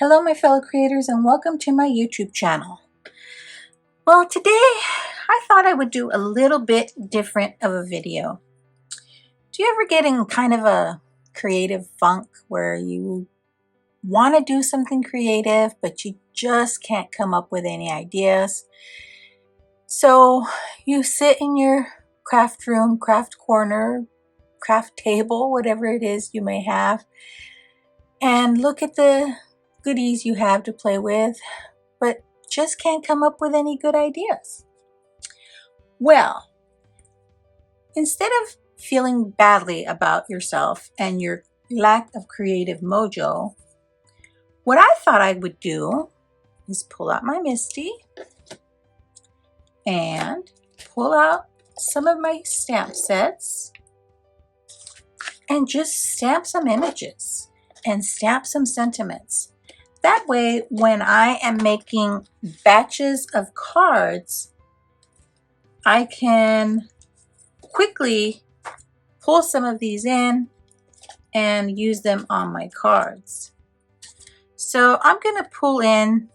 Hello my fellow creators and welcome to my YouTube channel. Well, today I thought I would do a little bit different of a video. Do you ever get in kind of a creative funk where you want to do something creative but you just can't come up with any ideas? So you sit in your craft room, craft corner, craft table, whatever it is you may have, and look at the goodies you have to play with, but just can't come up with any good ideas. Well, instead of feeling badly about yourself and your lack of creative mojo, what I thought I would do is pull out my Misty and pull out some of my stamp sets and just stamp some images and stamp some sentiments. That way, when I am making batches of cards, I can quickly pull some of these in and use them on my cards. So I'm going to pull in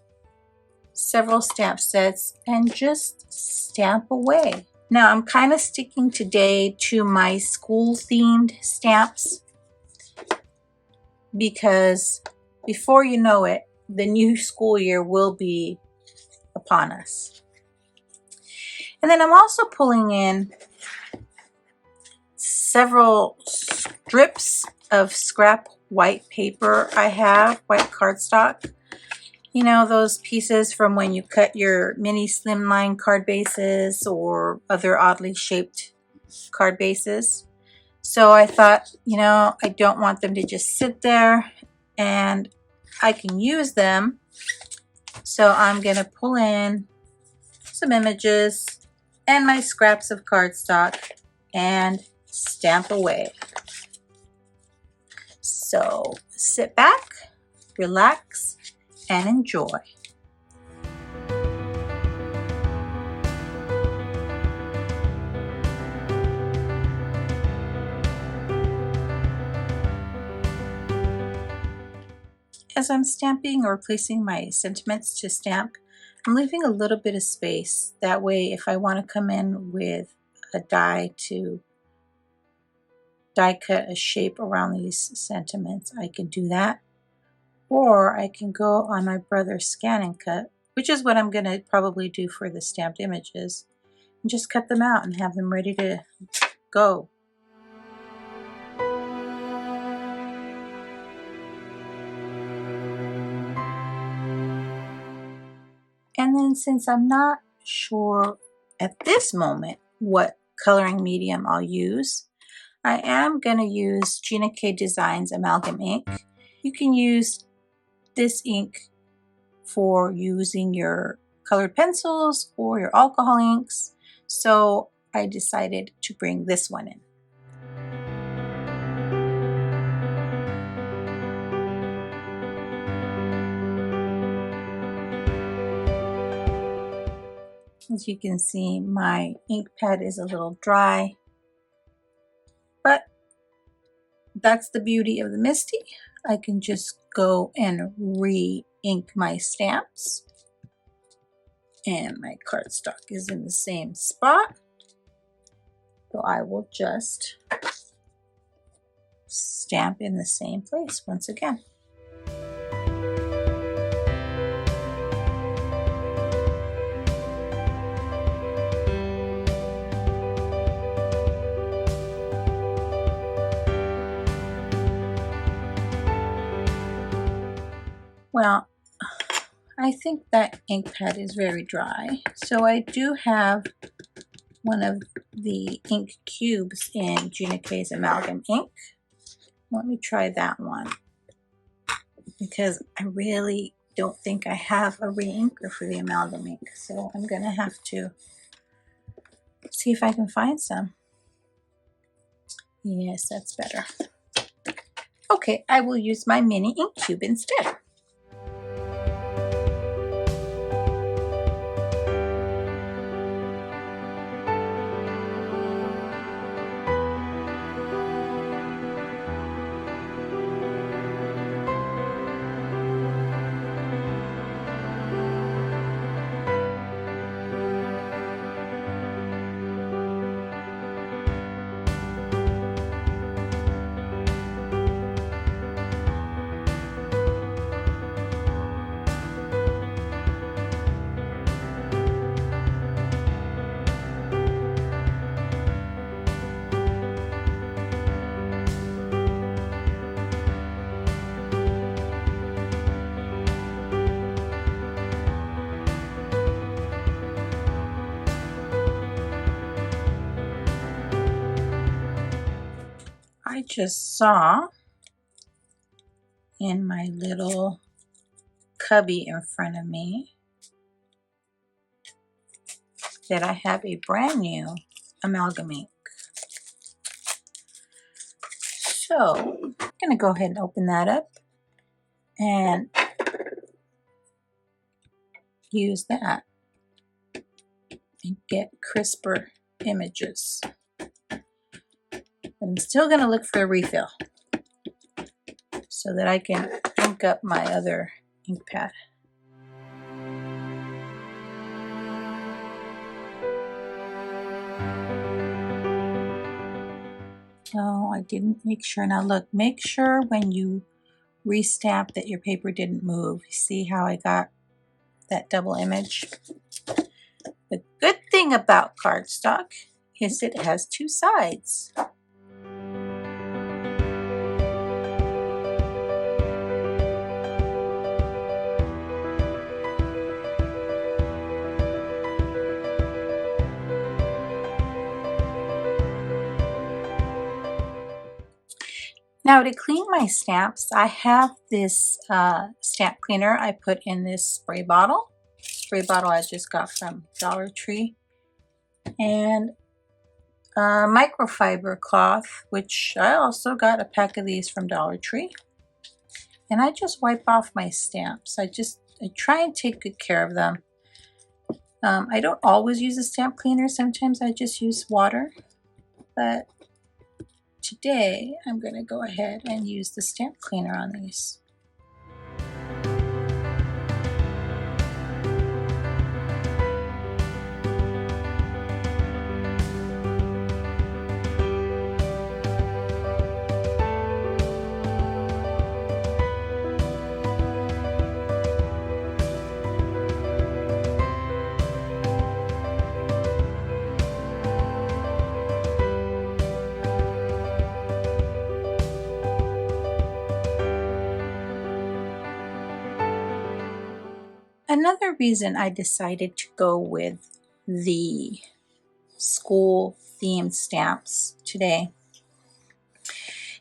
several stamp sets and just stamp away. Now I'm kind of sticking today to my school themed stamps because before you know it, the new school year will be upon us. And then I'm also pulling in several strips of scrap white paper I have, white cardstock. You know, those pieces from when you cut your mini slimline card bases or other oddly shaped card bases. So I thought, you know, I don't want them to just sit there and I can use them. So I'm going to pull in some images and my scraps of cardstock and stamp away. So sit back, relax, and enjoy. As I'm stamping or placing my sentiments to stamp, I'm leaving a little bit of space. That way, if I want to come in with a die to die cut a shape around these sentiments, I can do that. Or I can go on my brother's scan and cut, which is what I'm going to probably do for the stamped images, and just cut them out and have them ready to go. And then since I'm not sure at this moment what coloring medium I'll use, I am going to use Gina K Designs Amalgam ink. You can use this ink for using your colored pencils or your alcohol inks, so I decided to bring this one in. As you can see, my ink pad is a little dry, but that's the beauty of the Misty. I can just go and re-ink my stamps, and my cardstock is in the same spot, so I will just stamp in the same place once again. Well, I think that ink pad is very dry, so I do have one of the ink cubes in Gina K's Amalgam ink. Let me try that one, because I really don't think I have a re-inker for the amalgam ink, so I'm going to have to see if I can find some. Yes, that's better. Okay, I will use my mini ink cube instead. just saw in my little cubby in front of me that I have a brand new amalgam ink. So I'm going to go ahead and open that up and use that and get crisper images. I'm still going to look for a refill so that I can ink up my other ink pad. Oh, I didn't make sure. Now look, make sure when you restamp that your paper didn't move. See how I got that double image? The good thing about cardstock is it has two sides. Now to clean my stamps, I have this stamp cleaner I put in this spray bottle. Spray bottle I just got from Dollar Tree. And microfiber cloth, which I also got a pack of these from Dollar Tree. And I just wipe off my stamps. I try and take good care of them. I don't always use a stamp cleaner. Sometimes I just use water. But today I'm going to go ahead and use the stamp cleaner on these. Another reason I decided to go with the school themed stamps today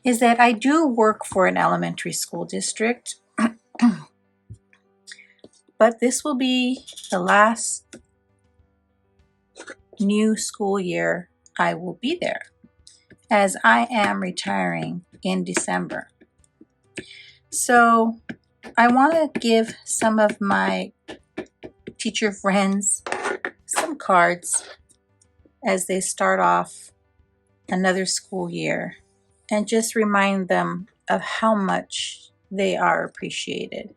is that I do work for an elementary school district, but this will be the last new school year I will be there, as I am retiring in December. So I want to give some of my teacher friends some cards as they start off another school year and just remind them of how much they are appreciated.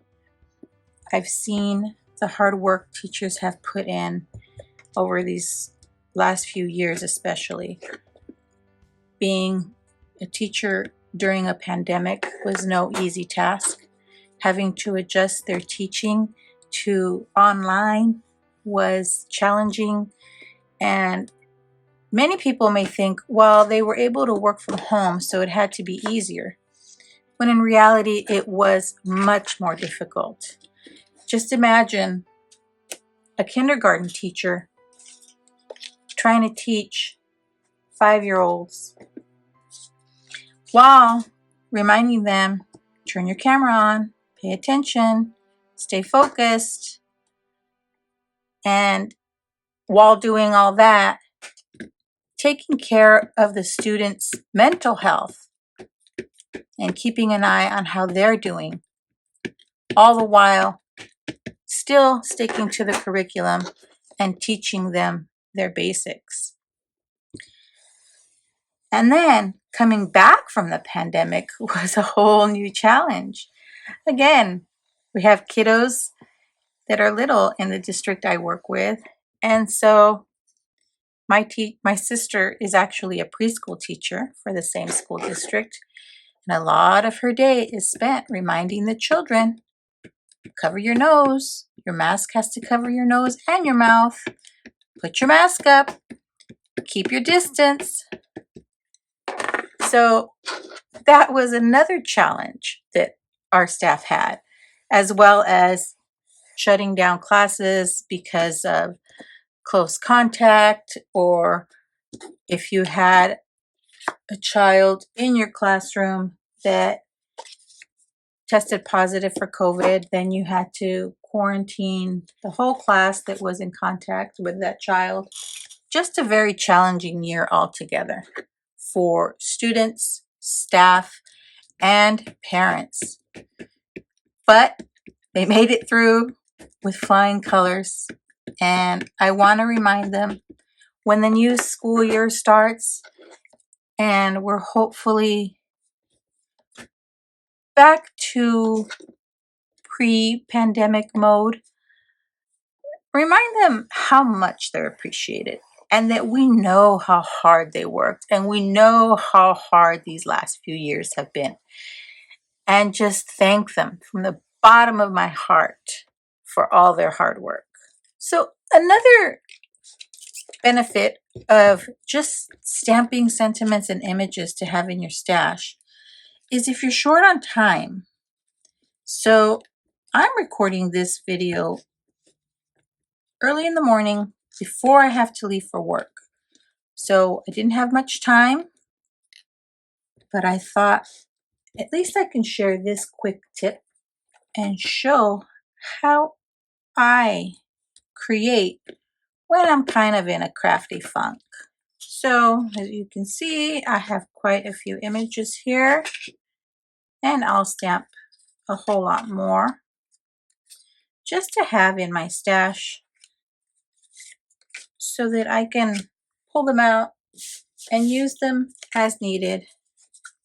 I've seen the hard work teachers have put in over these last few years, especially. Being a teacher during a pandemic was no easy task. Having to adjust their teaching to online was challenging, and many people may think, well, they were able to work from home, so it had to be easier, when in reality it was much more difficult. Just imagine a kindergarten teacher trying to teach 5-year-olds while reminding them, turn your camera on, pay attention, stay focused, and while doing all that, taking care of the students' mental health and keeping an eye on how they're doing, all the while still sticking to the curriculum and teaching them their basics. And then coming back from the pandemic was a whole new challenge. Again, we have kiddos that are little in the district I work with, and so my sister is actually a preschool teacher for the same school district, and a lot of her day is spent reminding the children, cover your nose, your mask has to cover your nose and your mouth, put your mask up, keep your distance. So that was another challenge that our staff had, as well as shutting down classes because of close contact, or if you had a child in your classroom that tested positive for COVID, then you had to quarantine the whole class that was in contact with that child. Just a very challenging year altogether for students, staff, and parents. But they made it through with flying colors. And I want to remind them, when the new school year starts and we're hopefully back to pre-pandemic mode, remind them how much they're appreciated and that we know how hard they worked and we know how hard these last few years have been. And just thank them from the bottom of my heart for all their hard work. So another benefit of just stamping sentiments and images to have in your stash is if you're short on time. So I'm recording this video early in the morning before I have to leave for work. So I didn't have much time, but I thought at least I can share this quick tip and show how I create when I'm kind of in a crafty funk. So as you can see, I have quite a few images here, and I'll stamp a whole lot more just to have in my stash so that I can pull them out and use them as needed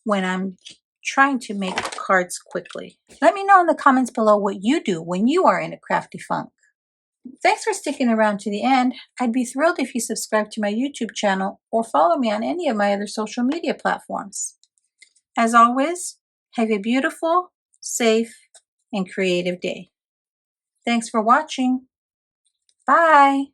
when I'm trying to make cards quickly. Let me know in the comments below what you do when you are in a crafty funk. Thanks for sticking around to the end. I'd be thrilled if you subscribe to my YouTube channel or follow me on any of my other social media platforms. As always, have a beautiful, safe, and creative day. Thanks for watching. Bye.